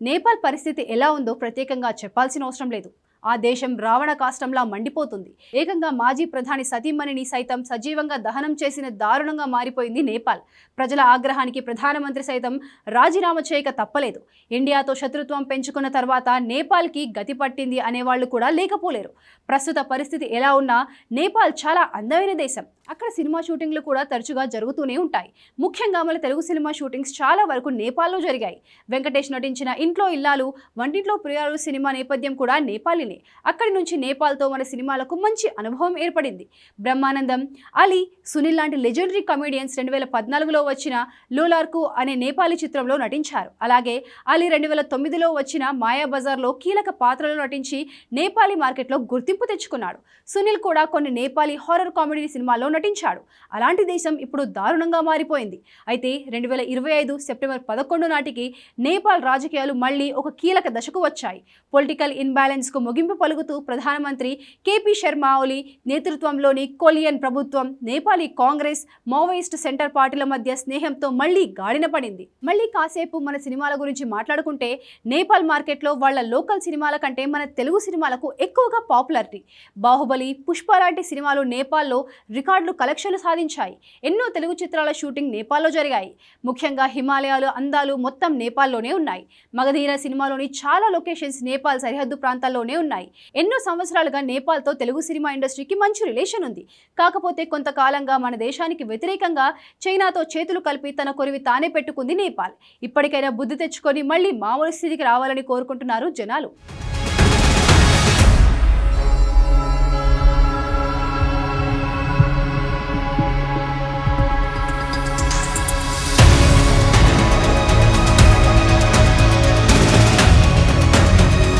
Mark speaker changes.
Speaker 1: నేపాల్ పరిస్థితి ఎలా ఉందో ప్రత్యేకంగా చెప్పాల్సిన అవసరం లేదు. ఆ దేశం రావణ కాష్టంలా మండిపోతుంది. ఏకంగా మాజీ ప్రధాని సతీమణిని సైతం సజీవంగా దహనం చేసిన దారుణంగా మారిపోయింది నేపాల్. ప్రజల ఆగ్రహానికి ప్రధానమంత్రి సైతం రాజీనామా చేయక తప్పలేదు. ఇండియాతో శత్రుత్వం పెంచుకున్న తర్వాత నేపాల్కి గతి పట్టింది అనేవాళ్లు కూడా లేకపోలేరు. ప్రస్తుత పరిస్థితి ఎలా ఉన్నా నేపాల్ చాలా అందమైన దేశం. అక్కడ సినిమా షూటింగ్లు కూడా తరచుగా జరుగుతూనే ఉంటాయి. ముఖ్యంగా మన తెలుగు సినిమా షూటింగ్స్ చాలా వరకు నేపాల్లో జరిగాయి. వెంకటేష్ నటించిన ఇంట్లో ఇల్లాలు, వంటింట్లో ప్రియాలు సినిమా నేపథ్యం కూడా నేపాలినే. అక్కడి నుంచి నేపాల్తో మన సినిమాలకు మంచి అనుభవం ఏర్పడింది. బ్రహ్మానందం, అలీ, సునీల్ లాంటి లెజెండరీ కమెడియన్స్ 2014లో వచ్చిన లోలార్కు అనే నేపాలీ చిత్రంలో నటించారు. అలాగే అలీ 2009లో వచ్చిన మాయాబజార్లో కీలక పాత్రలో నటించి నేపాలీ మార్కెట్లో గుర్తింపు తెచ్చుకున్నాడు. సునీల్ కూడా కొన్ని నేపాలీ హారర్ కామెడీ సినిమాల్లో నటించాడు. అలాంటి దేశం ఇప్పుడు దారుణంగా మారిపోయింది. అయితే 2025 సెప్టెంబర్ 11 నాటికి నేపాల్ రాజకీయాలు మళ్లీ ఒక కీలక దశకు వచ్చాయి. పొలిటికల్ ఇన్బ్యాలెన్స్కు ముగింపు పలుకుతూ ప్రధానమంత్రి కేపీ శర్మా ఓలీ నేతృత్వంలోని కొలియన్ ప్రభుత్వం నేపాలీ కాంగ్రెస్, మావోయిస్ట్ సెంటర్ పార్టీల మధ్య స్నేహంతో మళ్లీ గాడిన పడింది. మళ్లీ కాసేపు మన సినిమాల గురించి మాట్లాడుకుంటే నేపాల్ మార్కెట్లో వాళ్ల లోకల్ సినిమాల కంటే మన తెలుగు సినిమాలకు ఎక్కువగా పాపులారిటీ. బాహుబలి, పుష్ప లాంటి సినిమాలు నేపాల్లో రికార్డులు కలెక్షన్లు సాధించాయి. ఎన్నో తెలుగు చిత్రాల షూటింగ్ నేపాల్లో జరిగాయి. ముఖ్యంగా హిమాలయాలు అందాలు మొత్తం నేపాల్లోనే ఉన్నాయి. మగధీర సినిమాలోని చాలా లొకేషన్స్ నేపాల్ సరిహద్దు ప్రాంతాల్లోనే ఉన్నాయి. ఎన్నో సంవత్సరాలుగా నేపాల్తో తెలుగు సినిమా ఇండస్ట్రీకి మంచి రిలేషన్ ఉంది. కాకపోతే కొంతకాలంగా మన దేశానికి వ్యతిరేకంగా చైనాతో చేతులు కలిపి తన కొరివి తానే పెట్టుకుంది నేపాల్. ఇప్పటికైనా బుద్ధి తెచ్చుకొని మళ్ళీ మామూలు స్థితికి రావాలని కోరుకుంటున్నారు జనాలు.